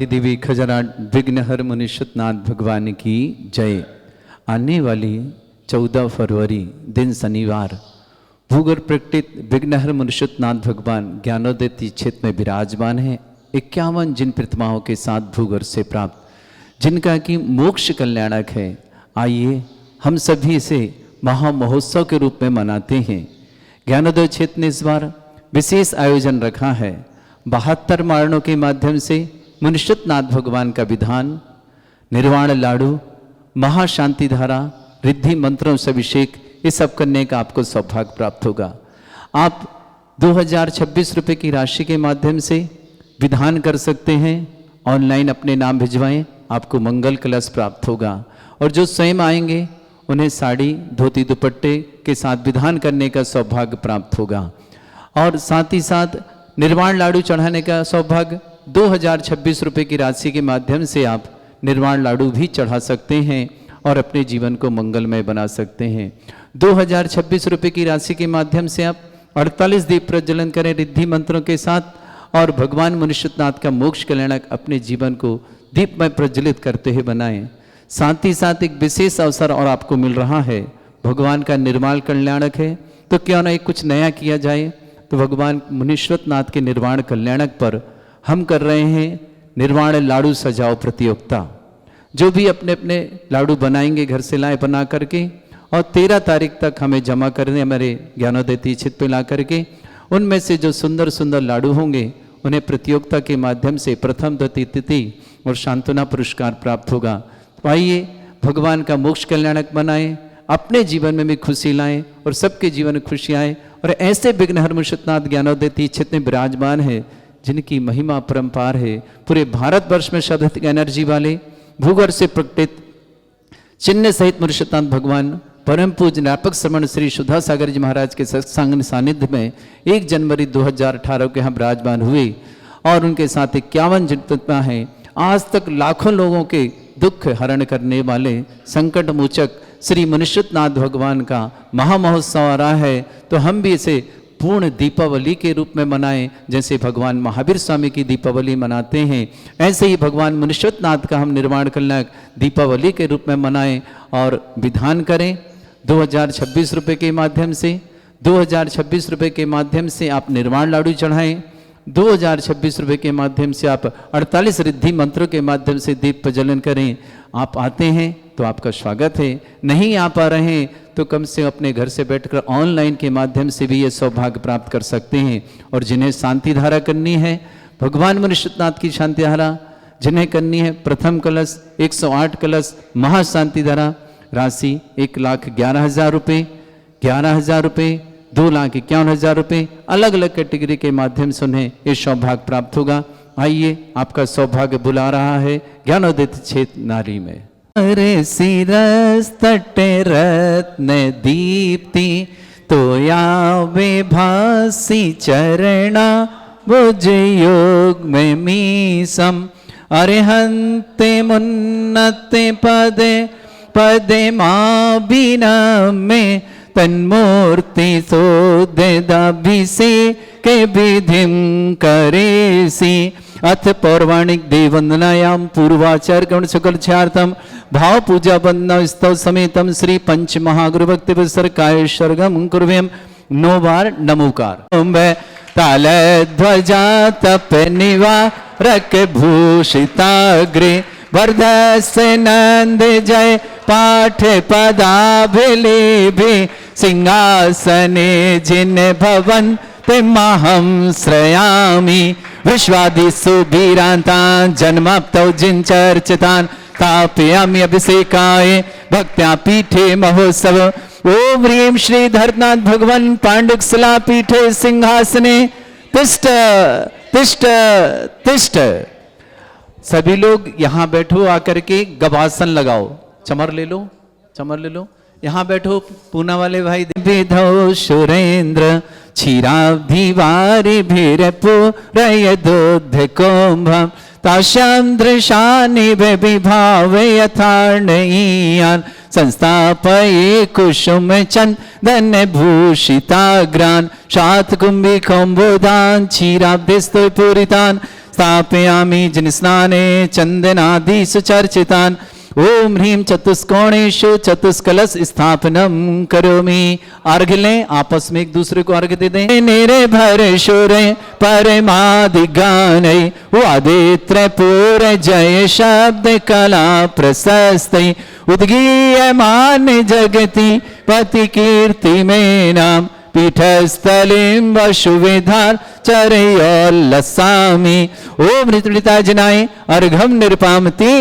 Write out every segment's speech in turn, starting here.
देवी खजराट विघ्नहर मुनीश्वरनाथ भगवान की जय। आने वाली 14 फरवरी दिन शनिवार भूगर्भ प्रकटित विघ्नहर मुनीश्वरनाथ भगवान ज्ञानोदय क्षेत्र में विराजमान है। 51 जिन प्रतिमाओं के साथ भूगर्भ से प्राप्त जिनका कि मोक्ष कल्याणक है। आइए हम सभी इसे महामहोत्सव के रूप में मनाते हैं। ज्ञानोदय क्षेत्र ने इस बार विशेष आयोजन रखा है। 72 मारणों के माध्यम से मुनीश्वरनाथ भगवान का विधान, निर्वाण लाडू, महाशांति धारा, रिद्धि मंत्रों से अभिषेक, ये सब करने का आपको सौभाग्य प्राप्त होगा। आप 2026 रुपये की राशि के माध्यम से विधान कर सकते हैं। ऑनलाइन अपने नाम भिजवाएं, आपको मंगल कलश प्राप्त होगा। और जो स्वयं आएंगे उन्हें साड़ी, धोती, दुपट्टे के साथ विधान करने का सौभाग्य प्राप्त होगा। और साथ ही साथ निर्वाण लाडू चढ़ाने का सौभाग्य 2026 रुपये की राशि के माध्यम से आप निर्वाण लाडू भी चढ़ा सकते हैं और अपने जीवन को मंगलमय बना सकते हैं। 2026 रुपये की राशि के माध्यम से आप 48 दीप प्रज्वलन करें रिद्धि मंत्रों के साथ और भगवान मुनीश्वरनाथ का मोक्ष कल्याणक अपने जीवन को दीपमय प्रज्वलित करते हुए बनाएं। साथ ही साथ एक विशेष अवसर और आपको मिल रहा है। भगवान का निर्वाण कल्याणक है तो क्यों ना एक कुछ नया किया जाए। तो भगवान मुनीश्वरनाथ के निर्वाण कल्याणक पर हम कर रहे हैं निर्वाण लाडू सजाओ प्रतियोगिता। जो भी अपने अपने लाडू बनाएंगे घर से लाए बना करके और 13 तारीख तक हमें जमा कर दें हमारे ज्ञानोदय क्षेत्र पे ला करके। उनमें से जो सुंदर सुंदर लाडू होंगे उन्हें प्रतियोगिता के माध्यम से प्रथम, द्वितीय, तृतीय और सांत्वना पुरस्कार प्राप्त होगा। तो आइए भगवान का मोक्ष कल्याणक बनाएं, अपने जीवन में भी खुशी लाएं और सबके जीवन में खुशी आए। और ऐसे विघ्नहर मुनीश्वरनाथ ज्ञानोदय क्षेत्र में विराजमान है जिनकी महिमा परंपार है। पूरे भारतवर्ष में सर्वाधिक एनर्जी वाले भूगर्भ से प्रकटित चिन्ह सहित मुनीश्वरनाथ भगवान परम पूज्य व्यापक श्रमण श्री सुधा सागर जी महाराज के सत्संग सानिध्य में 1 जनवरी 2018 के यहाँ विराजमान हुए और उनके साथ 51 जितना है। आज तक लाखों लोगों के दुख हरण करने वाले संकट मोचक श्री मुनीश्वरनाथ भगवान का महामहोत्सव आ रहा है। तो हम भी इसे पूर्ण दीपावली के रूप में मनाएं। जैसे भगवान महावीर स्वामी की दीपावली मनाते हैं ऐसे ही भगवान मुनीश्वरनाथ का हम निर्वाण कल्याणक दीपावली के रूप में मनाएं और विधान करें। 2026 रुपये के माध्यम से 2026 रुपये के माध्यम से आप निर्वाण लाडू चढ़ाएं। 2026 रुपये के माध्यम से आप 48 रिद्धि मंत्रों के माध्यम से दीप प्रज्वलन करें। आप आते हैं तो आपका स्वागत है, नहीं आ पा रहे हैं तो कम से अपने घर से बैठकर ऑनलाइन के माध्यम से भी ये सौभाग्य प्राप्त कर सकते हैं। और जिन्हें शांति धारा करनी है, भगवान मुनीश्वरनाथ की शांति धारा जिन्हें करनी है, प्रथम कलश 108 कलश महाशांति धारा राशि 1,11,000 रुपये, 11,000 रुपये, 2,51,000 रुपये, अलग अलग कैटेगरी के माध्यम से उन्हें ये सौभाग्य प्राप्त होगा। आइए आपका सौभाग्य बुला रहा है ज्ञानोदय क्षेत्र नारी में। अरे सिरस तटे रत्न दीप्ति तो यावे भासी चरणा भुज योग में मीसम अरिहंते मुन्नते पदे पदे मां बिना में तन्मूर्ति सोदेदाभिषे के विधिम करेसी। अथ पौराणिक देववंदनायाम पूर्वाचार गण सकल छार्थम भाव पूजा वंदना स्तव समेतम श्री पंच महागुरु भक्ति विसर काय सर्गम कुर्वेम। 9 बार नमोकार। ताल ध्वजा तप निवारक भूषिताग्रे वर्धस्य नंद जय पाठ पदाभिलेभे सिंहासने जिन भवन ते महं श्रयामि विश्वादिषु वीरान्तान् जन्माप्तौ जिन चर्चितान् स्थापयामि अभिषेकाय भक्त्या पीठे महोत्सव। ओम ह्रीं श्री धरनाथ भगवान पांडुकशिला पीठे सिंहासने तिष्ठ तिष्ठ तिष्ठ। सभी लोग यहाँ बैठो, आकर के गवासन लगाओ, चमर ले लो, चमर ले लो, यहाँ बैठो। पूना वाले भाई विधौ सुरेंद्र क्षीराब्धिवारि भीरपुरय दूध कुंभम ताशां दृशानि विभावे यथार्णयीयान् संस्थापये कुसुम चंदन भूषिताग्रान् शातकुंभी कौम्बोधान् क्षीराब्धिस्तु पूरितान् स्थापयामि जनिस्नाने चंदनादि सुचर्चितान् ओम ह्रीं चतुष्कोणेषु चतुष्कलश स्थापनम करोमि। अर्घ लें, आपस में एक दूसरे को अर्घ दे दें। नेरे भर शोर परमादि गान वादित्र पूर जय शब्द कला प्रशस्त उद्गीयमान जगति पति कीर्ति में नाम पीठस्थलिं वशुविधार चरयोल्लसामि। ओम ऋतुताय जनाय अर्घम निरुपामति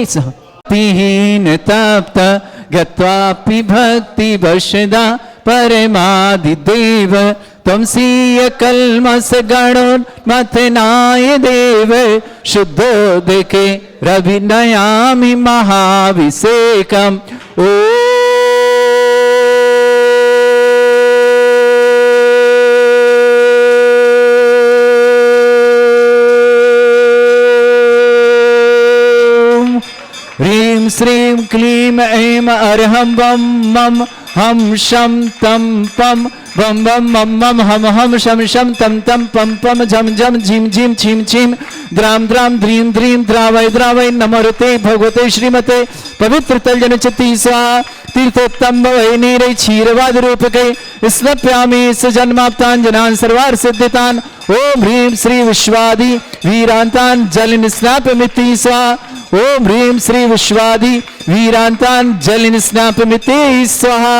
पिहीन तप्त गत्वापि भक्ति वशदा परमादिदेव त्वमसीय कल्मष गणोन्मथनाय देव शुद्धोदके रविनयामि महाभिषेकम्। ह्रीं श्रीं क्लीं ऐं अर्हं बम मम हम शम तम पम बम बम मम मम हम शम शम तम तम पम पम झम झम झिम झिम छिम छिम द्राम द्राम द्रीं द्रीं द्रावय द्रावय नमोते भगवते श्रीमते पवित्र तलजन चित्ती स्वाहा तीर्थोत्तम भवै नीरै क्षीरवाद रूपके स्नप्यामि सजन्माप्तान् जनान् सर्वार्थ सिद्धितान्। ओम ह्रीं श्री विश्वादि वीरांतान् जल निस्नापमिति स्वाहा। ओम ह्रीं श्री विश्वादि वीरांतान् जल निस्नापमिति स्वाहा।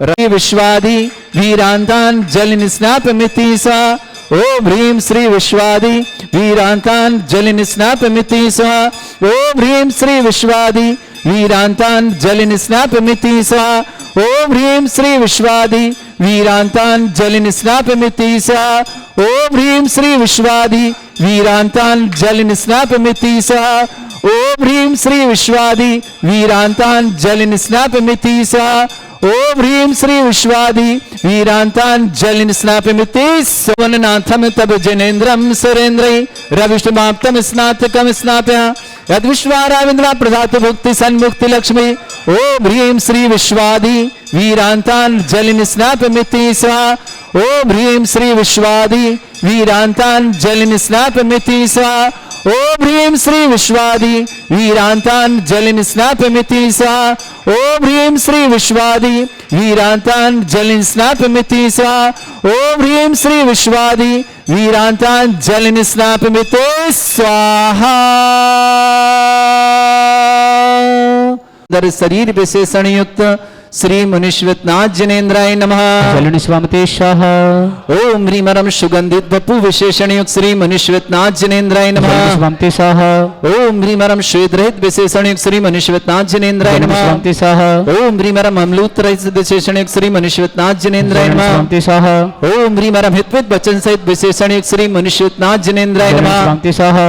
ह्रीं विश्वादि वीरांतान् जल निस्नापमिति स्वाहा। ओम ह्रीं श्री विश्वादि वीरांतान् जल निस्नापमिति स्वाहा। ओम ह्रीं श्री विश्वादि वीरांतान् जल निस्नापमिति स्वाहा। ओम ह्रीं श्री विश्वादि वीरांतान् जल निस्नापमिति स्वाहा। ओम ह्रीं श्री विश्वादि वीरांतान् जल निस्नापमिति स्वाहा। ओम ह्रीं श्री विश्वादि वीरांतान् जल निस्नापमिति स्वाहा। ओम ह्रीं श्री विश्वादि वीरांतान् जल निस्नापमिति स्वननाथम तब जनेन्द्रम सुरेन्द्रै रविष्टमाप्तम स्नातकम स्नाप्य यद विश्वाराविंद्रा प्रधात भुक्ति सन्मुक्ति लक्ष्मी। ओम ह्रीं श्री विश्वादि वीरांतान् जल निस्नापमिति स्वाहा। ओम ह्रीं श्री विश्वादि वीरांतान् जल निस्नापमिति स्वाहा। ओम ह्रीं श्री विश्वादि वीरांतान् जल निस्नापमिति स्वाहा। ओम ह्रीं श्री विश्वादि वीरांतान् जल निस्नापमिति स्वाहा। ओम ह्रीं श्री विश्वादि वीरांतान् जल निस्नापमिति स्वाहा। शरीर विशेषण युक्त श्री मुनीश्वरनाथ जनेन्द्राय नमः। जलनिस्वामते स्वाहा। ओम ह्रीमरम सुगंधित बपु विशेषण युक्त श्री मुनीश्वरनाथ जनेन्द्राय नमः। जलनिस्वामते स्वाहा। ओम ह्रीमरम श्वेत रहित विशेषण युक्त श्री मुनीश्वरनाथ जनेन्द्राय नमः। जलनिस्वामते स्वाहा। ओम ह्रीमरम अमलूत रहित विशेषण युक्त श्री मुनीश्वरनाथ जनेन्द्राय नमः। जलनिस्वामते स्वाहा। ओम ह्रीमरम हितवित वचन सहित विशेषण युक्त श्री मुनीश्वरनाथ जनेन्द्राय नमः। जलनिस्वामते स्वाहा।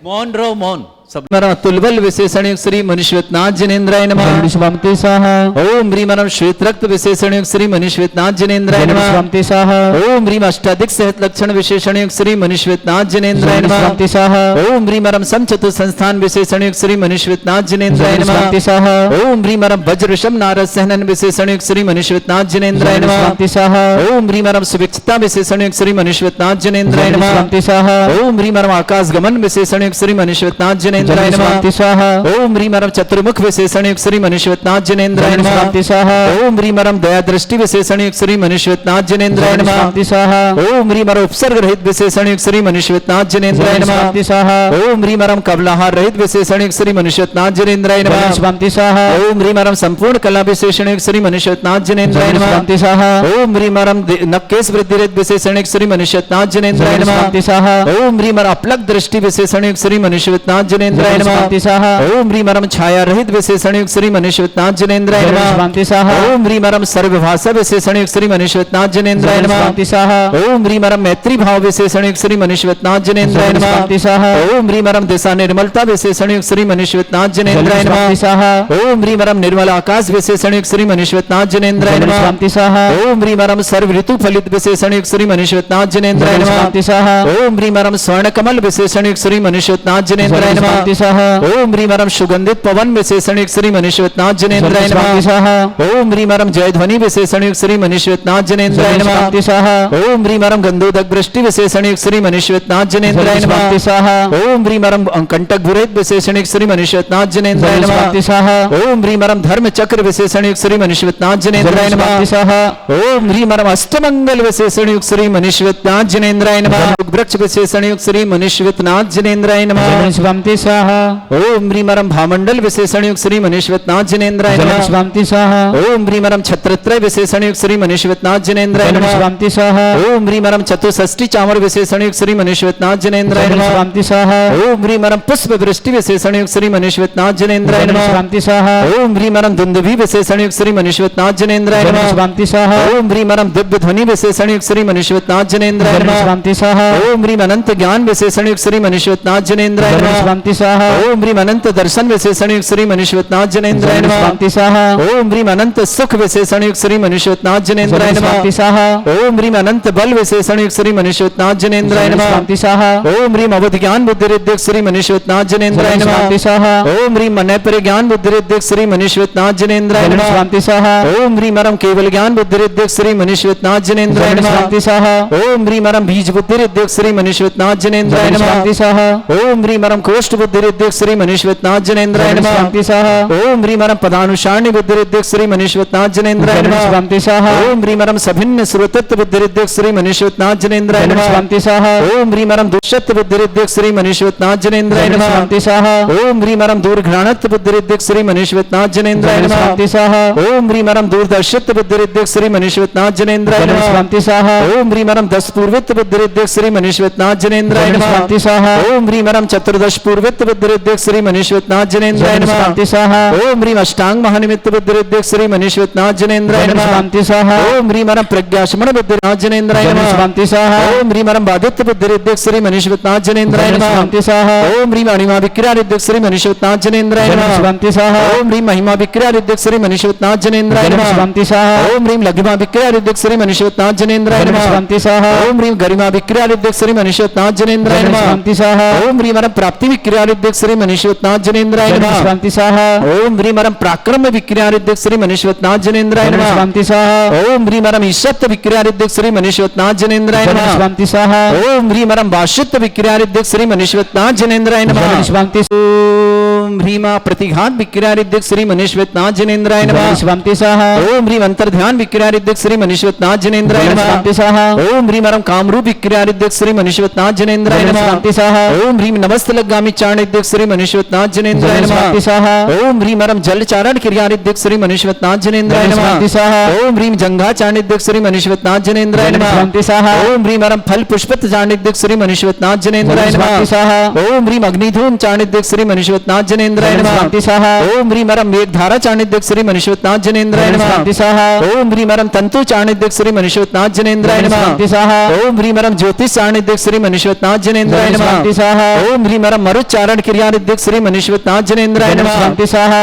मौन रहो मौन सब तुलबल विशेषण युक्त श्री मुनीश्वरनाथ जनेन्द्राय नमः। जलनिस्वामते स्वाहा। ओम ह्रीमरम श्वेत रक्त विशेषण युक्त श्री मुनीश्वरनाथ जनेन्द्राय नमः। जलनिस्वामते स्वाहा। ओम ह्रीम अष्टाधिक सहित लक्षण विशेषण युक्त श्री मुनीश्वरनाथ जनेन्द्राय नमः। जलनिस्वामते स्वाहा। ओम ह्रीमरम समचतुर संस्थान विशेषण युक्त श्री मुनीश्वरनाथ जनेन्द्राय नमः। जलनिस्वामते स्वाहा। ओम ह्रीमरम वज्र ऋषभ नारद सहनन विशेषण युक्त श्री मुनीश्वरनाथ जनेन्द्राय नमः। जलनिस्वामते स्वाहा। ओम ह्रीमरम सुविक्षता विशेषण युक्त श्री मुनीश्वरनाथ जनेन्द्राय नमः। जलनिस्वामते स्वाहा। ओम ह्रीमरम आकाश गमन विशेषण युक्त श्री मुनीश्वरनाथ जनेन्द्राय नमः। जलनिस्वामते स्वाहा। ओम ह्रीमरम चतुर्मुख विशेषण युक्त श्री मुनीश्वरनाथ जनेन्द्राय नमः। जलनिस्वामते स्वाहा। ओम ह्रीमरम दया दृष्टि विशेषण युक्त श्री मुनीश्वरनाथ जनेन्द्राय नमः। जलनिस्वामते स्वाहा। ओम ह्रीमरम उपसर्ग रहित विशेषण युक्त श्री मुनीश्वरनाथ जनेन्द्राय नमः। जलनिस्वामते स्वाहा। ओम ह्रीमरम कबलाहार रहित विशेषण युक्त श्री मुनीश्वरनाथ जनेन्द्राय नमः। जलनिस्वामते स्वाहा। ओम ह्रीमरम संपूर्ण कला विशेषण युक्त श्री मुनीश्वरनाथ जनेन्द्राय नमः। जलनिस्वामते स्वाहा। ओम ह्रीमरम नक्केश वृद्धि रहित विशेषण युक्त श्री मुनीश्वरनाथ जनेन्द्राय नमः। जलनिस्वामते स्वाहा। ओम ह्रीमरम अपलक दृष्टि विशेषण युक्त श्री मुनीश्वरनाथ जनेन्द्राय नमः। जलनिस्वामते स्वाहा। ओम ह्रीमरम छाया रहित विशेषण युक्त श्री मुनीश्वरनाथ जनेन्द्राय नमः। जलनिस्वामते स्वाहा। ओम ह्रीमरम सर्वभाषा विशेषण युक्त श्री मुनीश्वरनाथ जनेन्द्राय नमः। जलनिस्वामते स्वाहा। ओम ह्रीमरम मैत्री भाव विशेषण युक्त श्री मुनीश्वरनाथ जनेन्द्राय नमः। जलनिस्वामते स्वाहा। ओम ह्रीमरम दिशा निर्मलता विशेषण युक्त श्री मुनीश्वरनाथ जनेन्द्राय नमः। जलनिस्वामते स्वाहा। ओम ह्रीमरम निर्मल आकाश विशेषण युक्त श्री मुनीश्वरनाथ जनेन्द्राय नमः। जलनिस्वामते स्वाहा। ओम ह्रीमरम सर्व ऋतु फलित विशेषण युक्त श्री मुनीश्वरनाथ जनेन्द्राय नमः। जलनिस्वामते स्वाहा। ओम ह्रीमरम स्वर्ण कमल विशेषण युक्त श्री मुनीश्वरनाथ जनेन्द्राय नमः। शांति सह ओम ह्रीं परम सुगंधित पवन विशेषण युक्त श्री मनीश्वरनाथ जनेन्द्राय शांति नमः सह ओम ह्रीं परम जय ध्वनि विशेषण युक्त श्री मनीश्वरनाथ जनेन्द्राय नमः शांति सह ओम ह्रीं परम गंधोदक वृष्टि विशेषण युक्त श्री मनीश्वरनाथ जनेन्द्राय नमः शांति सह ओम ह्रीं परम कंटक भुरेत विशेषण युक्त श्री मनीश्वरनाथ जनेन्द्राय नमः शांति सह ओम ह्रीं परम धर्म चक्र विशेषण युक्त श्री मनीश्वरनाथ जनेन्द्राय नमः शांति सह ओम ह्रीं परम अष्टमंगल विशेषण युक्त श्री मनीश्वरनाथ जनेन्द्राय नमः वृक्ष विशेषण युक्त श्री मनीश्वरनाथ जनेन्द्राय नमः शांति सह ओम ह्रीं परम भामंडल विशेषण युक्त श्री मनीश्वरनाथ जनेन्द्राय नमः शांति सह ओम ह्रीं परम छत्रत्रय विशेषण युक्त श्री मनीश्वरनाथ जनेन्द्राय नमः शांति सह ओम ह्रीं परम चतुष्षष्टि चामर विशेषण युक्त श्री मनीश्वरनाथ जनेन्द्राय नमः शांति सह ओम ह्रीं परम पुष्प वृष्टि विशेषण युक्त श्री मनीश्वरनाथ जनेन्द्राय नमः शांति सह ओम ह्रीं परम दुंदुभि विशेषण युक्त श्री मनीश्वरनाथ जनेन्द्राय नमः शांति सह ओम ह्रीं परम दिव्य ध्वनि विशेषण युक्त श्री मनीश्वरनाथ जनेन्द्राय नमः शांति सह ओम ह्रीं अनंत ज्ञान विशेषण युक्त श्री मनीश्वरनाथ जनेन्द्राय नमः शांति सह ओम ह्रीं अनंत दर्शन विशेषण युक्त श्री मनीश्वरनाथ जनेन्द्राय नमः शांति सह ओम ह्रीं अनंत सुख विशेषण युक्त श्री मनीश्वरनाथ जनेन्द्राय नमः शांति सह ओम ह्रीं अनंत बल विशेषण युक्त श्री मनीश्वरनाथ जनेन्द्राय नमः शांति सह ओम ह्रीं अवध ज्ञान बुद्धि रिद्धिक श्री मनीश्वरनाथ जनेन्द्राय नमः शांति सह ओम ह्रीं मनयपर ज्ञान बुद्धि रिद्धिक श्री मनीश्वरनाथ जनेन्द्राय नमः शांति सह ओम ह्रीं परम केवल ज्ञान बुद्धि रिद्धिक श्री मनीश्वरनाथ जनेन्द्राय नमः शांति सह ओम ह्रीं परम बीज बुद्धि रिद्धिक श्री मनीश्वरनाथ जनेन्द्राय नमः शांति सह ओम ह्रीं परम कोष्ठ बुद्धि रिद्धिक श्री मनीश्वरनाथ जनेन्द्राय नमः शांति सह ओम ह्रीं परम पदानुसारणी बुद्धि रिद्धिक श्री मनीश्वरनाथ जनेन्द्राय नमः शांति सह ओम ह्रीं परम सभिन्न श्रोतत्व बुद्धि रिद्धिक श्री मनीश्वरनाथ जनेन्द्राय नमः शांति सह ओम ह्रीं परम दुष्यत्व बुद्धि रिद्धिक श्री मनीश्वरनाथ जनेन्द्राय नमः शांति सह ओम ह्रीं परम दूरघ्राणत्व बुद्धि रिद्धिक श्री मनीश्वरनाथ जनेन्द्राय नमः शांति सह ओम ह्रीं परम दूरदर्शित्व बुद्धि रिद्धिक श्री मनीश्वरनाथ जनेन्द्राय नमः शांति सह ओम ह्रीं परम दस पूर्वित्व बुद्धि रिद्धिक श्री मनीश्वरनाथ जनेन्द्राय नमः शांति सह ओम ह्रीं परम चतुर्दश पूर्वित्व बुद्धि रिद्धिक श्री मनीश्वरनाथ जनेन्द्राय नमः शांति सह ओम ह्रीं अष्टांग महानिमित्त बुद्धि रिद्धिक श्री मनीश्वरनाथ जनेन्द्राय नमः शांति सह ओम ह्रीं परम प्रज्ञाशमन बुद्धिनाथ जनेन्द्राय नमः शांति सह ओम ह्रीं परम बाधित्व बुद्धि रिद्धिक श्री मनीश्वरनाथ जनेन्द्राय नमः शांति सह ओम ह्रीं अणिमा विक्रिया रिद्धिक श्री मनीश्वरनाथ जनेन्द्राय नमः शांति सह ओम ह्रीं महिमा विक्रिया रिद्धिक श्री मनीश्वरनाथ जनेन्द्राय नमः शांति सह ओम ह्रीं लघिमा विक्रिया रिद्धिक श्री मनीश्वरनाथ जनेन्द्राय नमः शांति सह ओम ह्रीं गरिमा विक्रिया रिद्धिक श्री मनीश्वरनाथ जनेन्द्राय नमः शांति सह ओम ह्रीं परम प्राप्ति विक्रिया रिद्धिक श्री मनीश्वरनाथ जनेन्द्राय नमः शांति सह ओम ह्रीं परम पराक्रम विक्रिया रिद्धिक श्री मनीश्वरनाथ जनेन्द्राय नमः शांति सह ओम ह्रीं परम ईशत्व विक्रिया रिद्धिक श्री मनीश्वरनाथ जनेन्द्राय नमः शांति सह ओम ह्रीं परम वाशित्व विक्रिया रिद्धिक श्री मनीश्वरनाथ जनेन्द्राय नमः शांति ओम ह्रीं प्रतिघात विक्रिया रिद्धिक श्री मनीश्वरनाथ जनेन्द्राय नमः शांति सह ओम ह्रीं अंतर्ध्यान विक्रिया रिद्धिक श्री मनीश्वरनाथ जनेन्द्राय नमः शांति सह ओम ह्रीं परम कामरूप विक्रिया रिद्धिक श्री मनीश्वरनाथ जनेन्द्राय नमः शांति सह ओम ह्रीं नमस्तलगामी चारण रिद्धिक श्री मनीश्वरनाथ जनेन्द्राय शांति नमः सह ओम ह्रीं परम जल चारण क्रिया रिद्धिक श्री मनीश्वरनाथ जनेन्द्राय शांति नमः सह ओम ह्रीं जंघा चारण रिद्धिक श्री मनीश्वरनाथ जनेन्द्राय नमः शांति सह ओम ह्रीं परम फल पुष्पत चारण रिद्धिक श्री मनीश्वरनाथ जनेन्द्राय शांति नमः सह ओम ह्रीं अग्निधूम चारण रिद्धिक श्री मनीश्वरनाथ जनेन्द्राय नमः शांति सह ओम ह्रीं परम मेघधारा चारण रिद्धिक श्री मनीश्वरनाथ जनेन्द्राय नमः शांति सह ओम ह्रीं परम तंतु चारण रिद्धिक श्री मनीश्वरनाथ जनेन्द्राय नमः शांति सह ओम ह्रीं परम ज्योतिष चारण रिद्धिक श्री मनीश्वरनाथ जनेन्द्राय नमः शांति सह ओम ह्रीं परम मरुच्चारण क्रिया रिद्धिक श्री मनीश्वरनाथ जनेन्द्राय नमः शांति सह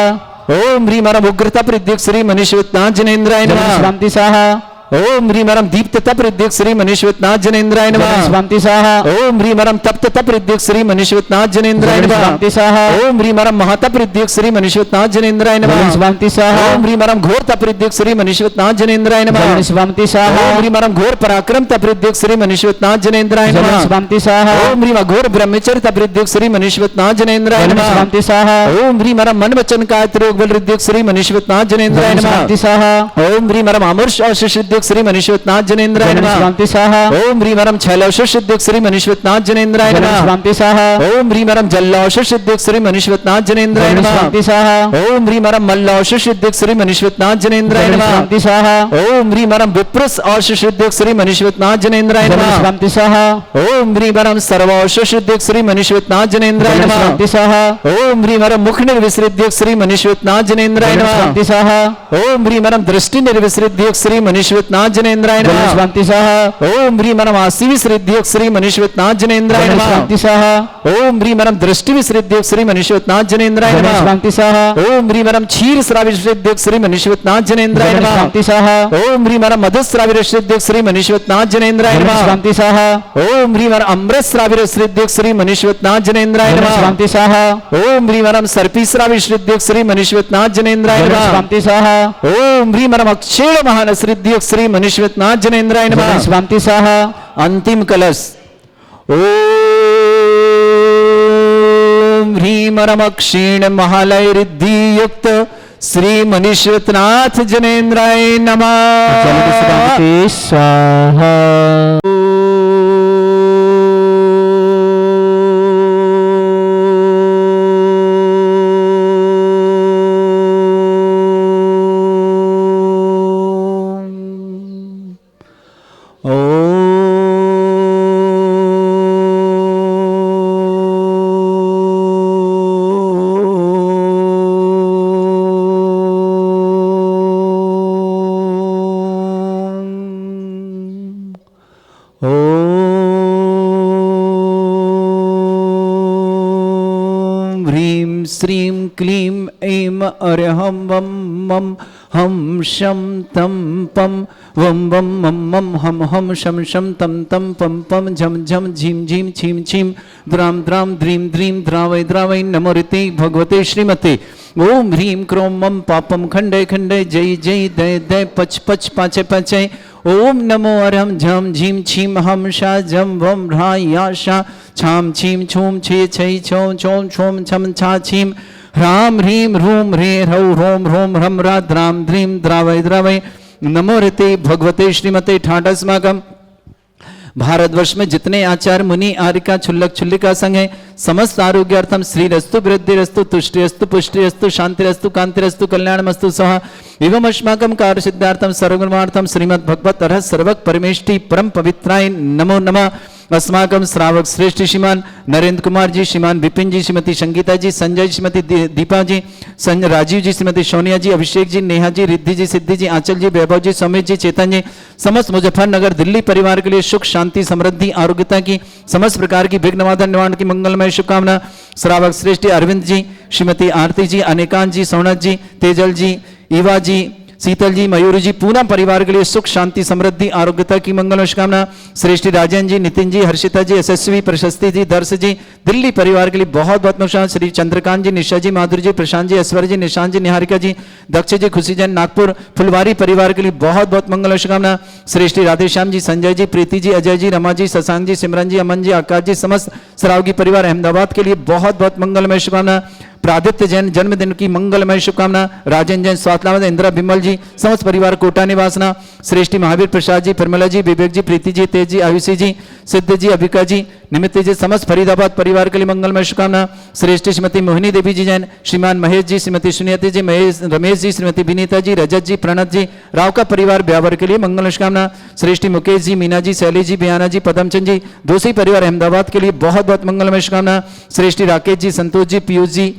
ओम ह्रीं परम उग्रता रिद्धिक श्री मनीश्वरनाथ जनेन्द्राय नमः शांति सह ओम ह्रीं परम दीप्त तप रिद्धिक श्री मनीश्वरनाथ जनेन्द्राय नमः शांति सह ओम ह्रीं परम तप्त तप रिद्धिक श्री मनीश्वरनाथ जनेन्द्राय नमः शांति सह ओम ह्रीं परम महातप रिद्धिक श्री मनीश्वरनाथ जनेन्द्राय नमः शांति सह ओम ह्रीं परम घोर तप रिद्धिक श्री मनीश्वरनाथ जनेन्द्राय नमः शांति सह ओम ह्रीं परम घोर पराक्रम तप रिद्धिक श्री मनीश्वरनाथ जनेन्द्राय नमः शांति सह ओम ह्रीं अघोर ब्रह्मचर्य तप रिद्धिक श्री मनीश्वरनाथ जनेन्द्राय नमः शांति सह ओम ह्रीं परम मन वचन कायत रोग बल रिद्धिक श्री मनीश्वरनाथ जनेन्द्राय नमः शांति सह ओम ह्रीं परम अमर्ष आशीष रिद्धिक श्री मनीश्वरनाथ जनेन्द्राय नमः शांति सह ओम ह्रीं परम छैलौषध सिद्धिक श्री मनीश्वरनाथ जनेन्द्राय नमः शांति सह ओम ह्रीं परम जल्लौषध सिद्धिक श्री मनीश्वरनाथ जनेन्द्राय नमः शांति सह ओम ह्रीं परम मल्लौषध सिद्धिक श्री मनीश्वरनाथ जनेन्द्राय नमः शांति सह ओम ह्रीं परम विप्रस औषध सिद्धिक श्री मनीश्वरनाथ जनेन्द्राय नमः शांति सह ओम ह्रीं परम सर्वौषध सिद्धिक श्री मनीश्वरनाथ जनेन्द्राय नमः शांति सह ओम ह्रीं परम मुख निर्विसृद्धिक श्री मनीश्वरनाथ जनेन्द्राय नमः शांति सह ओम ह्रीं परम दृष्टि निर्विसृद्धिक श्री मनीश्वरनाथ मनुष्यनाथ जनेन्द्राय नमः। शांति स्वाहा ओम ह्रीं परम आसी विसृद्धियोग श्री मनुष्यनाथ जनेन्द्राय नमः। शांति स्वाहा ओम ह्रीं परम दृष्टि विसृद्धियोग श्री मनुष्यनाथ जनेन्द्राय नमः। शांति स्वाहा ओम ह्रीं परम क्षीर श्रावि विसृद्धियोग श्री मनुष्यनाथ जनेन्द्राय नमः। शांति स्वाहा ओम ह्रीं परम मधुश्रावि विसृद्धियोग श्री मनुष्यनाथ जनेन्द्राय नमः। शांति स्वाहा ओम ह्रीं परम अमृत श्रावि विसृद्धियोग श्री मनुष्यनाथ जनेन्द्राय नमः। शांति स्वाहा ओम ह्रीं परम सर्पी श्रावि विसृद्धियोग श्री मनुष्यनाथ जनेन्द्राय नमः। शांति स्वाहा ओम ह्रीं परम अक्षेण महान श्रीद्धियोग श्री मनुष्यनाथ जनेन्द्राय नमः। शांति स्वाहा अंतिम कलश। ओम ह्रीं परम क्षीण महालय रिद्धि युक्त श्री मनुष्यनाथ जनेन्द्राय नमः। शांति स्वाहा श्रीं क्लीं ऐं अरहं वं मं हम शं तं पं वं वं मं मं हम शं शं तं तं पं पं झं झं झीं झीं छीं छीं द्रां द्रां द्रीं द्रीं द्रावै द्रावै नमो ऋते भगवते श्रीमते। ओम ह्रीं क्रों मं पापं खंडे खंडे जय जय दय दय पच पच पाचे पाचे। ओम नमो अरहं झं झीं छीं हम शा झं वं ह्रा या शा छां छीं छूं छे छै छौं छौं छौं छम छा छीं ह्रां ह्रीं ह्रूं ह्रे ह्रौ ह्रों ह्रों ह्रं ह्रा द्रां द्रीं द्रावै द्रावै नमो ऋते भगवते श्रीमते। ठाटस्माकम् भारतवर्ष में जितने आचार्य मुनि आर्यिका छुल्लक छुल्लिका संघ है समस्त आरोग्यार्थम श्रीरस्तु वृद्धिरस्तु तुष्टिरस्तु पुष्टिरस्तु शांतिरस्तु कांतिरस्तु कल्याणमस्तु सह एवं अस्माकं कार्य सिद्धार्थम सर्वगुणार्थम श्रीमद् भगवत अरहत सर्वक परमेष्टि परम पवित्राय नमो नमः। अस्माकं श्रावक श्रेष्ठ श्रीमान नरेंद्र कुमार जी, श्रीमान विपिन जी, श्रीमती संगीता जी, संजय जी, श्रीमती दीपा जी, राजीव जी, श्रीमती सोनिया जी, अभिषेक जी, नेहा जी, रिद्धि जी, सिद्धि जी, आंचल जी, वैभव जी, सौमित जी, चेतन जी, समस्त मुजफ्फरनगर दिल्ली परिवार के लिए सुख शांति समृद्धि आरोग्यता की समस्त प्रकार की विघ्नवादन निवारण की मंगलमय शुभकामना। श्रावक श्रेष्ठ अरविंद जी, श्रीमती आरती जी, अनेकांत जी, सोनत जी, तेजल जी, ईवा जी, शीतल जी, मयूर जी, पूरा परिवार के लिए सुख शांति समृद्धि आरोग्यता की मंगल शुभकामना। श्रेष्ठी राजन जी, नितिन जी, हर्षिता जी, यशस्वी, प्रशस्ति जी, दर्श जी, दिल्ली परिवार के लिए बहुत बहुत शुभकामना। श्री चंद्रकांत जी, निशा जी, माधुरी जी, प्रशांत जी, ऐश्वर्य जी, निशांत जी, निहारिका जी, दक्ष जी, खुशी जैन, नागपुर फुलवारी परिवार के लिए बहुत बहुत मंगल शुभकामना। श्रेष्ठी राधेश्याम जी, संजय जी, प्रीति जी, अजय जी, रमा जी, शशांक जी, सिमरन जी, अमन जी, आकाश जी, समस्त सरावगी परिवार अहमदाबाद के लिए बहुत बहुत मंगलमय शुभकामना। प्रादित्य जैन जन्मदिन की मंगलमय शुभकामना। राजन जैन स्वातलावत, इंदिरा बिमल जी, समस्त परिवार कोटा निवासना। श्रेष्ठी महावीर प्रसाद जी, परिमला जी, विवेक जी, प्रीति जी, तेज जी, आयुषी जी, सिद्ध जी, अभिका जी, निमित्त जी, समस्त फरीदाबाद परिवार के लिए मंगलमय शुभकामना। श्रेष्ठी श्रीमती मोहिनी देवी जी जैन, श्रीमान महेश जी, श्रीमती सुनियति जी, महेश रमेश जी, श्रीमती विनीता जी, रजत जी, प्रणत जी, राव का परिवार ब्यावर के लिए मंगल शुभकामना। श्रेष्ठी मुकेश जी, मीना जी, शैली जी, बियाना जी, पदमचंद जी, दोषी परिवार अहमदाबाद के लिए बहुत बहुत मंगलमय शुभकामना। श्रेष्ठी राकेश जी, संतोष जी, पीयूष जी,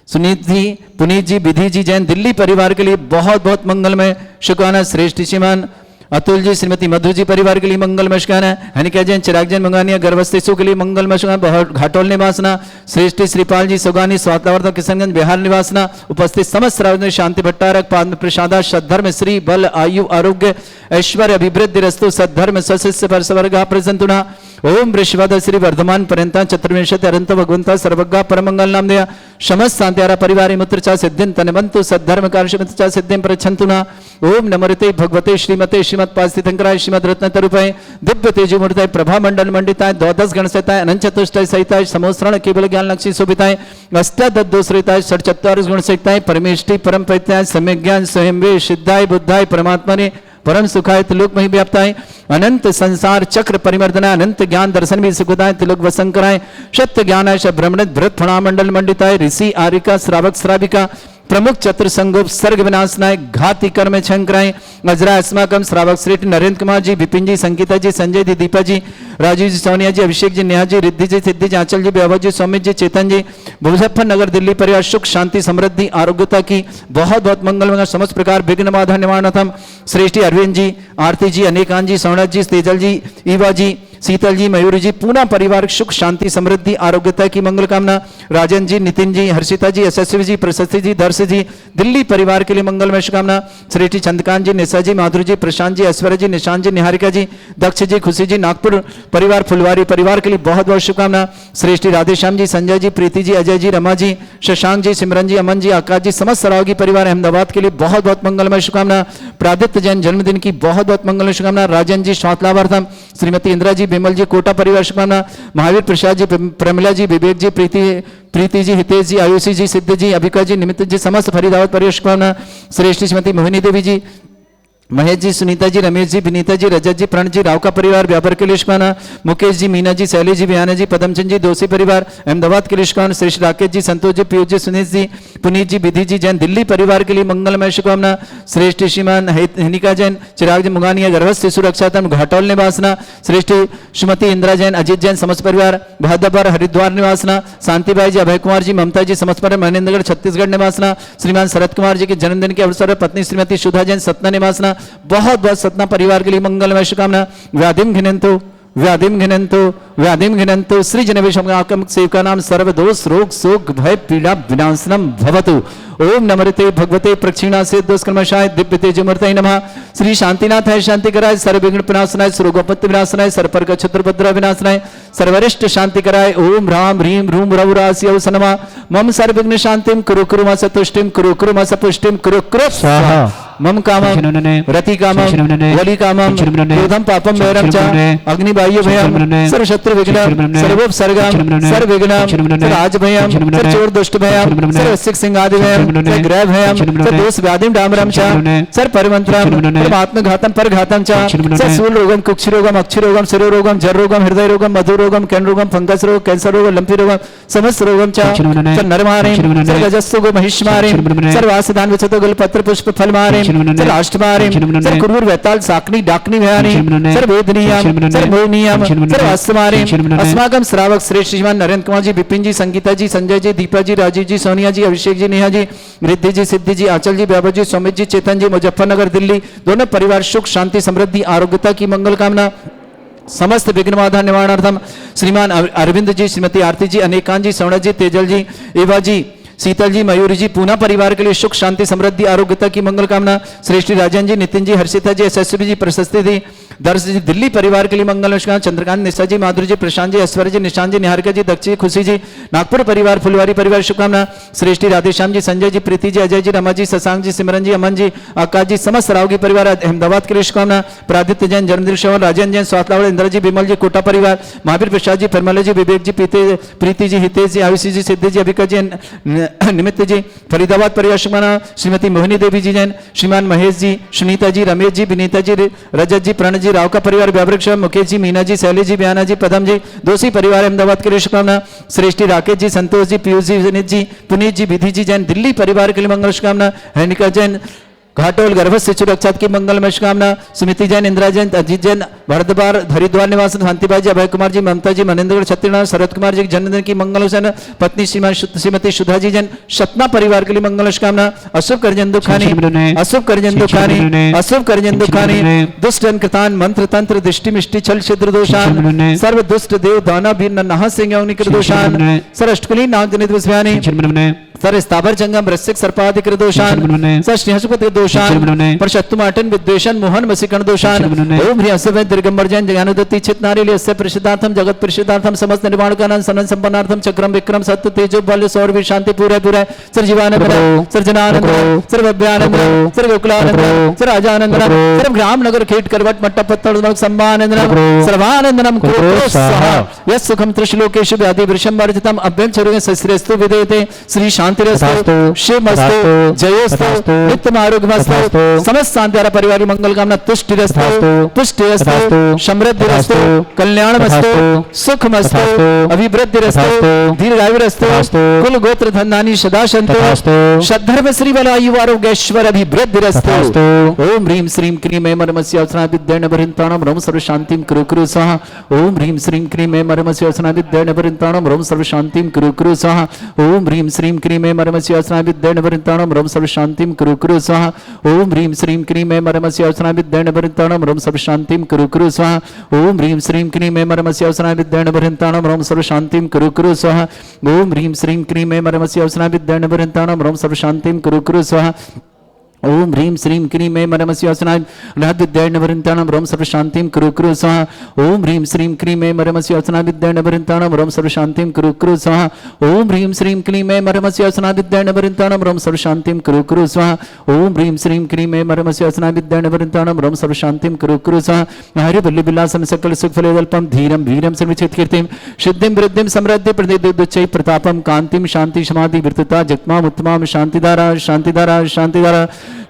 सुनीत जी, पुनीत जी, विधि जी जैन, दिल्ली परिवार के लिए बहुत बहुत मंगलमय शुभकामना। श्रेष्ठ श्रीमान अतुल जी, श्रीमती मधु जी परिवार के लिए मंगलमय शुभकामना। हनिका जैन, चिराग जैन मंगानिया, गर्भस्थिसु के लिए मंगलमय शुभकामना। घाटोल निवासना। श्रेष्ठ श्रीपाल जी, सुगानी, स्वातलावर्धन, किशनगंज बिहार निवासना। उपस्थित समस्त श्रावक शांति भट्टारक, पाद प्रसादा, सद्धर्म, श्री बल, आयु, आरोग्य, ऐश्वर्य, अभिवृद्धि रस्तु, सद्धर्म, सशिष्य परसवर्गा प्रसंतुना। ओम वृषभद श्री वर्धमान पर्यंता चतुर्विंशति अनंत भगवंता सर्वज्ञा परमंगल नाम दया समस्त शांत्यारा परिवार मुत्र चा सिद्धिं तनवंतु सद्धर्म कार्य चा सिद्धिं प्रच्छन्तुना। ओम नमोते भगवते श्रीमते श्रीमत्पास्थितंकराय श्रीमद रत्न तरुपाय दिव्य तेजोमूर्ताय प्रभा मंडल मंडिताय द्वादश गणसहिताय अनंत चतुष्टय सहिताय समोस्रण केवल ज्ञान लक्ष्मी शोभिताय अष्टादशोश्रिताय षट्चत्वारिश गुण सहिताय परमेष्टि परम पैत्याय सम्यक ज्ञान स्वयं वे सिद्धाय बुद्धाय परमात्मने परम सुखाय त्रिलोक मही व्याप्ताय अनंत संसार चक्र परिमर्दनाय अनंत ज्ञान दर्शन भी सुखदाय त्रिलोक वसंकराय सत्य ज्ञानाय ब्रह्मण भृत फणा मंडल मंडिताय ऋषि आरिका श्रावक श्राविका प्रमुख चतुर संगोप सर्ग विनाशनाय घाति कर्म छंकराय वज्रा अस्माकम श्रावक श्रेष्ठ नरेंद्र कुमार जी, विपिन जी, संगीता जी, संजय जी, दीपा जी, राजीव जी, सोनिया जी, अभिषेक जी, नेहा जी, रिद्धि जी, सिद्धि जी, आंचल जी, वैभव जी, सौमित जी, चेतन जी, मुजफ्फरनगर दिल्ली परिवार सुख शांति समृद्धि आरोग्यता की बहुत बहुत मंगल मंगल समस्त प्रकार विघ्न बाधा निवारणार्थम श्रेष्ठी अरविंद जी, आरती जी, अनेकांत जी, सौनत जी, तेजल जी, ईवा जी, शीतल जी, मयूरी जी, पूना परिवार सुख शांति समृद्धि आरोग्यता की मंगल कामना, राजन जी, नितिन जी, हर्षिता जी, यशस्वी जी, प्रशस्ति जी, दर्श जी, दिल्ली परिवार के लिए मंगलमय शुभकामना, श्रेष्ठी चंद्रकांत जी, निशा जी, माधुरी जी, प्रशांत जी, ऐश्वर्य जी, निशांत जी, निहारिका जी, दक्ष जी, खुशी जी, नागपुर परिवार फुलवारी परिवार के लिए बहुत बहुत शुभकामना, श्रेष्ठी राधेश्याम जी, संजय जी, प्रीति जी, अजय जी, रमा जी, शशांक जी, सिमरन जी, अमन जी, आकाश जी, समस्त सरावगी परिवार अहमदाबाद के लिए बहुत बहुत मंगलमय शुभकामना, प्रादित्य जैन जन्मदिन की बहुत बहुत मंगलमय शुभकामना, राजन जी, स्वास्थ्य लाभार्थम, श्रीमती इंदिरा जी, बिमल जी, कोटा परिवार शुभकामना, महावीर प्रसाद जी, प्रमिला जी, विवेक जी, प्रीति जी, हितेश जी, आयुषी जी, सिद्ध जी, अभिका जी, निमित्त जी, समस्त फरीदाबाद परिवार शुभकामना, श्रेष्ठी श्रीमती मोहिनी देवी जी, महेश जी, सुनीता जी, रमेश जी, विनीता जी, रजत जी, प्रण जी, राव का परिवार व्यापार के लिए शुभकामना, मुकेश जी, मीना जी, शैली जी, बियाना जी, पदमचंद जी, दोषी परिवार अहमदाबाद के लिए शुभकामना, श्रेष्ठ राकेश जी, संतोष जी, पीयूष जी, सुनीत जी, पुनीत जी, विधि जी, जैन दिल्ली परिवार के लिए मंगलमय शुभकामना, श्रेष्ठ श्रीमान हिनिका जैन, चिराग जी, मुगानिया, गर्भस्थ शिशु रक्षातम घाटौल निवासना, श्रेष्ठ श्रीमती इंदिरा जैन, अजीत जैन, समस्त परिवार बहादुर हरिद्वार निवासना, शांतिबाई जी, अभय कुमार जी, ममता जी, समस्त परिवार महेंद्रगढ़ छत्तीसगढ़ निवासना, श्रीमान शरद कुमार जी के जन्मदिन के अवसर पर पत्नी श्रीमती सुधा जैन, सतना निवासना, बहुत बहुत सतना परिवार के लिए मंगलमय शुभकामना, व्याधिम घिनंतो श्री जनेवेश सेवका नाम सर्व दोष रोग शोक भय पीड़ा विनाशनम भवतु। ओम नमृते भगवते प्रक्षिणा से दोषकर्मशाय दिव्य तेजमूर्तये नमः। श्री शांतिनाथाय शांतिकराय सर्वविघ्न विनाशनाय सर्वगोपत्य विनाशनाय सर्वपर्ग चतुर्भद्र विनाशनाय सर्वरिष्ट शांतिकराय ओम ह्राम ह्रीम ह्रूम रौरास्यौ नमः। मम सर्वविघ्न शांतिम कुरु कुरु मा सतुष्टिम कुरु कुरु मा सपुष्टिम कुरु कुरु स्वाहा। मम कामम रति कामम वली कामम क्रोधम पापम वैरम च अग्निबाह्य भयम सर्वशत्रु विघ्नम सर्वोपसर्गम सर्वविघ्नम सर्वराजभयम सर्वचोर दुष्ट भयम सर्वसिक सिंहादि भयम सर्वग्रह भयम सर्वदोष व्याधिम डामरम च सर्वपरिमंत्रम सर्वात्मघातम परघातम च सर्वशूल रोगम कुक्षि रोगम अक्षि रोगम शिरो रोगम जर रोगम हृदय रोगम मधु रोगम कैन रोगम फंगस रोग कैंसर रोग लंपी रोगम समस्त रोगम च सर्वनरमारे सर्वजस्तु महिष्मारे सर्वासिधान विचतो गलपत्र पुष्प फलमारे सर्वाष्टमारे सर्वकुरूर वैताल साकनी डाकनी भयानी सर्ववेदनीयम सर्वमोहनीयम सर्वास्तमारे अस्माकम श्रावक श्रेष्ठ श्रीमान नरेंद्र कुमार जी, विपिन जी, संगीता जी, संजय जी, दीपा जी, राजीव जी, सोनिया जी, अभिषेक जी, नेहा जी, रिद्धि जी, सिद्धि जी, आंचल जी, वैभव जी, सौमित जी, चेतन जी, मुजफ्फरनगर दिल्ली दोनों परिवार सुख शांति समृद्धि आरोग्यता की मंगल कामना, समस्त विघ्न बाधा निवारणार्थम श्रीमान अरविंद जी, श्रीमती आरती जी, अनेकांत जी, सौनत जी, तेजल जी, एवा जी, शीतल जी, मयूरी जी, पूना परिवार के लिए सुख शांति समृद्धि आरोग्यता की मंगल कामना, श्रेष्ठी राजन जी, नितिन जी, हर्षिता जी, यशस्वी जी, प्रशस्ति जी, दर्श जी, दिल्ली परिवार के लिए मंगल शुभकामना, चंद्रकांत, निशा जी, माधुरी जी, प्रशांत जी, ऐश्वर्य जी, निशांत जी, निहारिका जी, दक्ष जी, खुशी जी, नागपुर परिवार फुलवारी परिवार शुभकामना, श्रेष्ठी राधेश्याम जी, संजय जी, प्रीति जी, अजय जी, रमा जी, शशांक जी, सिमरन जी, अमन जी, आकाश जी, समस्त रावगी परिवार अहमदाबाद के लिए शुभकामना, प्रादित्य जैन जन्मदिन श्रवण, राजन जैन, स्वास्थ्य इंद्र जी, विमल जी, कोटा परिवार महावीर प्रसाद जी, परमल जी, विवेक जी, प्रीति जी, हितेश जी, आयुषी जी, सिद्धि जी, अभिका जी, निमित्त जी, फरीदाबाद परिवार शुभकामना, श्रीमती मोहिनी देवी जी जैन, श्रीमान महेश जी, सुनीता जी, रमेश जी, विनीता जी, रजत जी, प्रण जी, राव का परिवार व्यावृक्ष, मुकेश जी, मीना जी, शैली जी, बियाना जी, पदम जी, दोषी परिवार अहमदाबाद के लिए शुभकामना, श्रेष्ठी राकेश जी, संतोष जी, पीयूष जी, विनीत जी, पुनीत जी, विधि जी जैन दिल्ली परिवार के लिए मंगल शुभकामना, हनिका जैन घाटोल गर्भस्थ शिशु रक्षात की मंगलमय शुभकामना, सुमिति जैन, इंदिरा जैन, अजीत जैन, भरद्वार हरिद्वार निवास, शांतिबाई जी, अभय कुमार जी, ममता जी, मनेन्द्रगढ़ छत्तीसगढ़, शरद कुमार जी के जन्मदिन की मंगल हुसैन, पत्नी श्रीमती सुधा जी जैन, सतना परिवार के लिए मंगल शुभकामना, अशुभ करजन दुखानी, अशुभ करजन दुखानी, अशुभ करजन दुखानी, दुष्ट कृतान मंत्र तंत्र दृष्टि मिष्टि छल छिद्र दोषान, सर्व दुष्ट देव दाना भी नहा सिंह अग्निकृत दोषान, सर अष्टकुली नाग जनित विस्व्यानि, सर स्थावर जंगम वृश्चिक सर्पाधिक दोषान, सर स्नेहसुपत दोषान, पर शत्रुमाटन विद्वेषण मोहन वसीकरण दोषान, ओम ह्रीं अस्य दिर्गंबर जैन ज्ञानोदत्ति चित नारी अस्य प्रसिद्धार्थम जगत प्रसिद्धार्थम समस्त निर्माण कानन सनन संपन्नार्थम चक्रम विक्रम सत्य तेजो बल सौर शांति पूरे पूरे सर जीवानंद सर जनानंद सर भव्यानंद सर गोकुलानंद सर राजानंद सर ग्राम नगर खेट करवट मट्टा पत्तड़ संबानंदनम सर्वानंदनम स्वाहा यस सुखम त्रिशलोकेषु व्याधि वृषम वर्जितम अभ्यं चरुगे सस्रेस्तु विदेते श्री शांतिरस्तु, शिवमस्तु, जयोस्तु, नित्यमारोग्यमस्तु, समस्त शांति परिवार मंगल कामना तुष्टिरस्तु, पुष्टिरस्तु, समृद्धिरस्तु, कल्याणमस्तु, सुखमस्तु, अभिवृद्धिरस्तु, दीर्घायुरस्तु, कुल गोत्र धन्धानी सदा सन्तु, सद्धर्म श्री बल आयु आरोग्यश्वर अभिवृद्धिरस्तु। ओम ह्रीं श्रीं क्रीं ऐं मर्मस्य अवसना विद्येन भरिन्ताणं रोम सर्व शांतिं कुरु कुरु स्वाहा। ओम ह्रीं श्रीं क्रीं ऐं मर्मस्य अवसना विद्येन भरिन्ताणं रोम सर्व शांतिं कुरु कुरु स्वाहा। ओम ह्रीं श्रीं क्रीं ऐं मर्मस्य अवसना विद्येन भरिन्ताणं रोम सर्व शांतिं कुरु कुरु स्वाहा। ओम ह्रीं श्रीं क्रीं ऐं मर्मस्य अवसना विद्येन भरिन्ताणं रोम सर्व शांतिं कुरु कुरु स्वाहा। ओम ह्रीं श्रीं क्रीं ऐं मर्मस्य अवसना विद्येन भरिन्ताणं रोम सर्व शांतिं कुरु कुरु स्वाहा। ओम ह्रीं श्रीं क्रीं ऐं मर्मस्य अवसना विद्येन भरिन्ताणं रोम सर्व शांतिं कुरु कुरु स्वाहा। ओम ह्रीं श्रीं क्रीं ऐं मर्मस्य अवसना विद्येन भरिन्ताणं रोम सर्व शांतिं कुरु कुरु स्वाहा। ओम ह्रीं श्रीं क्रीं ऐं मर्मस्य अवसना विद्येन भरिन्ताणं रोम सर्व शांतिं कुरु कुरु स्वाहा। ओम ह्रीं श्रीं क्रीं ऐं मर्मस्य अवसना विद्येन भरिन्ताणं रोम सर्व शांतिं कुरु कुरु स्वाहा। ओम ह्रीं श्रीं क्रीं ऐं मर्मस्य अवसना विद्येन भरिन्ताणं रोम सर्व शांतिं कुरु कुरु स्वाहा। हरि बल्लि विलासं सकल सुख फलेदल्पं धीरं वीरं सर्वचित कीर्तिं सिद्धिं वृद्धिं समृद्धि प्रदिदुच्चै प्रतापं कांतिं शांति समाधि विरतता जगमाम उत्तमाम शांतिधारा शांतिधारा शांतिधारा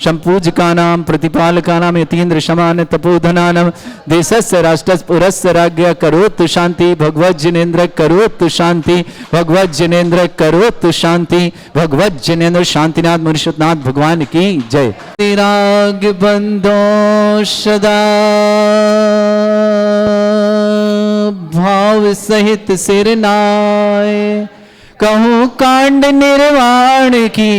संपूजकानां प्रतिपालकानां यतीन्द्र शमान तपोधनानां देशस्य राष्ट्रस्य पुरस्य राज्ञ करोतु शांति भगवत जिनेन्द्र करोतु शांति भगवत जिनेन्द्र करोतु शांति भगवत जिनेन्द्र शांतिनाथ मनुष्यनाथ भगवान की जय। राग बंदो सदा भाव सहित सिर नाय कहूँ कांड निर्वाण की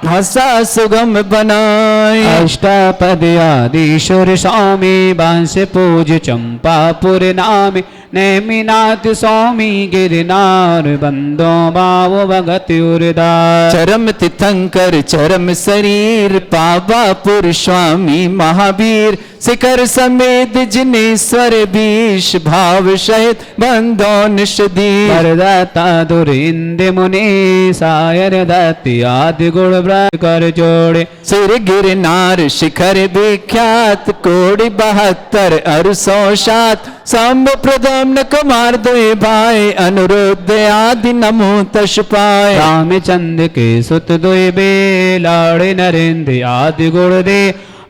भाषा सुगम बनाए। अष्टापद आदिशुर स्वामी बांस पूज चंपापुर नामी नेमिनाथ स्वामी गिरनार बंदो भाव भगत उरदास। चरम तीर्थंकर चरम शरीर पावापुर स्वामी महावीर शिखर समेत जिनेश्वर बीश भाव सहित बंदो निषदीर। वरदाता दुरिंद मुनि सायर दत्ति आदि गुण कर जोड़े। सिर गिरनार शिखर विख्यात कोटि 72 अरसो सात शंभ प्रदम्न कुमार दुई भाई अनुरुद्ध आदि नमो तश पाए। रामचंद्र के सुत दुई बे लाड़े नरेंद्र आदि गुण दे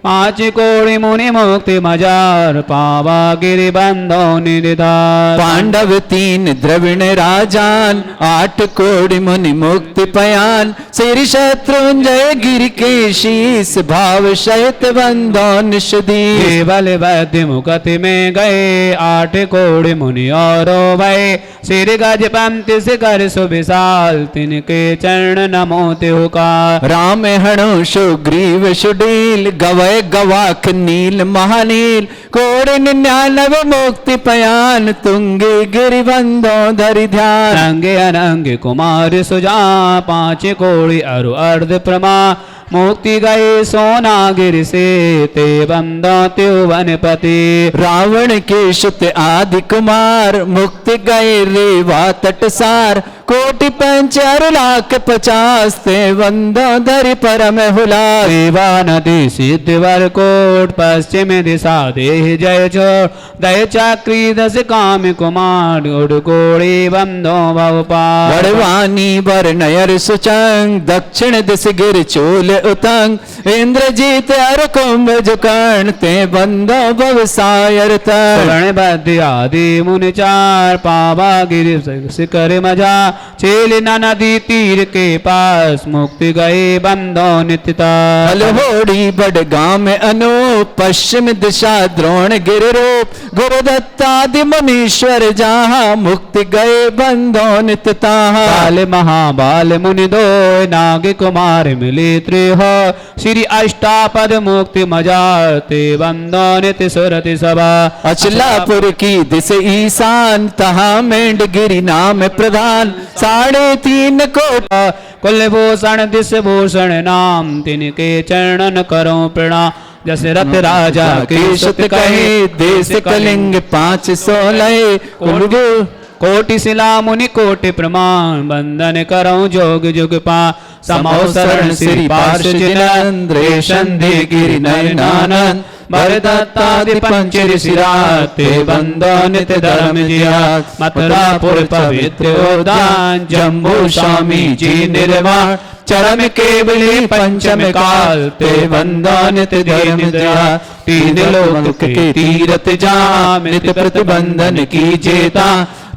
5 कोटि मुनि मुक्ति मजार पावा गिरि बंधो निधान। पांडव 3 द्रविण राजान 8 कोटि मुनि मुक्ति पयान श्री शत्रुंजय गिरि के शीस भाव सहित बंधो निषदी। केवल वैद्य मुकति में गए 8 कोटि मुनि और भय श्री गजपंत शिखर सुविशाल तिनके चरण नमो तिहुकार। राम हणु सुग्रीव सुडील गवय गवाख नील महानील कोटि 99 मुक्ति पयान तुंगे गिरि बंधो धरि ध्यान। रंगे अनंग कुमार सुजा 5 कोटि अरु अर्ध प्रमा मुक्ति गए सोनागिर से ते बंदो त्युवनपति। रावण के सुत आदि कुमार मुक्ति गए रेवा तटसार कोटि 5 लाख 50 ते बंदो धरि परम हुलास। रेवा नदी सिद्धवर कोट पश्चिम दिशा देह जय चोर दय चक्री 10 काम कुमार उड़ कोड़ी बंदो भवपाल। बड़वानी वर नयर सुचंग दक्षिण दिश गिर चोल उतंग इंद्रजीत अर कुंभ कर्ण ते बंदो भवसायर तर। बद्ध आदि मुनि चार पावा गिरि शिखर मजा चेल नदी तीर के पास मुक्ति गए बंदो नित्यता। अलहोड़ी बड़गांव में अनूप पश्चिम दिशा द्रोण गिर रूप गुरुदत्तादि मुनीश्वर जहाँ मुक्ति गए बंदो नित्यता। बाल महाबाल मुनि दो नाग कुमार मिले त्रिह श्री अष्टापद मुक्ति मजाते बंदो नित्य सुरति सभा। अचलापुर की दिश ईशान तहाँ मेंढ गिरि नाम प्रधान 3.5 कोट कुलभूषण दिश भूषण नाम तिनके चरणन करो प्रणाम। दशरथ राजा के सुत कहे देश कलिंग 516 कोटि शिला मुनि कोटि प्रमाण बंदन करऊं जोग जुग पा समौ शरण श्री पार्श जिनेन्द्र संधि गिरि नयनानंद भरदत्तादि पंच ऋषिराते बंदो नित्य धर्म जिया मथुरापुर पवित्र उद्यान जम्बू स्वामी जी निर्वाण चरम केवली पंचम काल ते बंदो नित्य धर्म जिया तीन लोक के तीरथ जाम नित्य प्रतिबंधन की जेता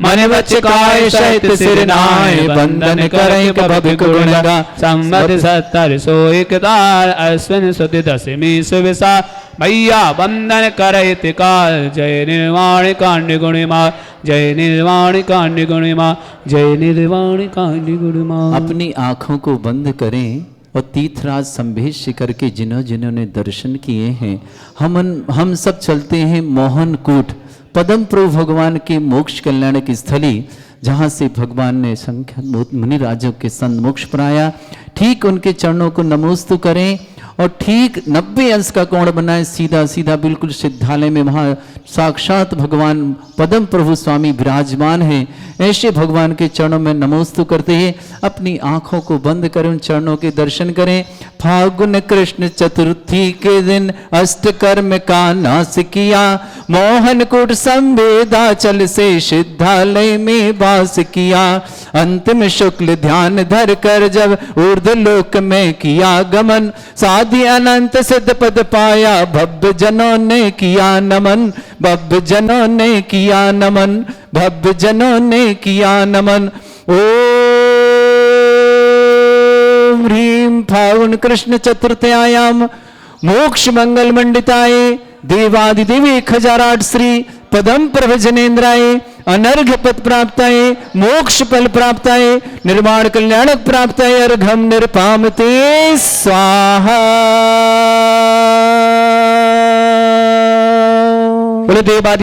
मन वच काय सहित सिर नाय बंधन करे कब गुण लगा संवत 70 सो एकतार अश्विन सुद दशमी सुविसा भैया बंधन करे काल जय निर्वाण कांड गुणिमा जय निर्वाण कांड गुणिमा जय निर्वाण कांड गुणिमा। अपनी आंखों को बंद करें और तीर्थराज संभेद शिखर के जिन्होंने दर्शन किए हैं हम सब चलते हैं मोहनकूट पदम प्रभु भगवान के मोक्ष कल्याण की स्थली जहाँ से भगवान ने संख्या मुनि राजों के संग मोक्ष पाया। ठीक उनके चरणों को नमोस्तु करें और ठीक 90 अंश का कोण बनाए सीधा सीधा बिल्कुल सिद्धालय में वहाँ साक्षात भगवान पदम प्रभु स्वामी विराजमान हैं। ऐसे भगवान के चरणों में नमोस्तु करते हैं अपनी आंखों को बंद करें उन चरणों के दर्शन करें। फागुन कृष्ण चतुर्थी के दिन अष्टकर्म का नाश किया मोहनकूट संवेदाचल से सिद्धालय में वास किया। अंतिम शुक्ल ध्यान धर कर जब ऊर्ध्वलोक में किया गमन साधि अनंत सिद्ध पद पाया भव्य जनों ने किया नमन भव्य जनों ने किया नमन भव्य जनों ने किया नमन। ओम ह्रीम फागुन कृष्ण चतुर्थयाम मोक्ष मंगल मंडिताय देवादिदेवी खजाराट श्री पदम प्रभ जनेन्द्राय अनर्घ्य पद प्राप्ताय मोक्ष फल प्राप्ताय निर्वाण कल्याणक प्राप्ताय अर्घम निर्पामते स्वाहा। बोले देवादि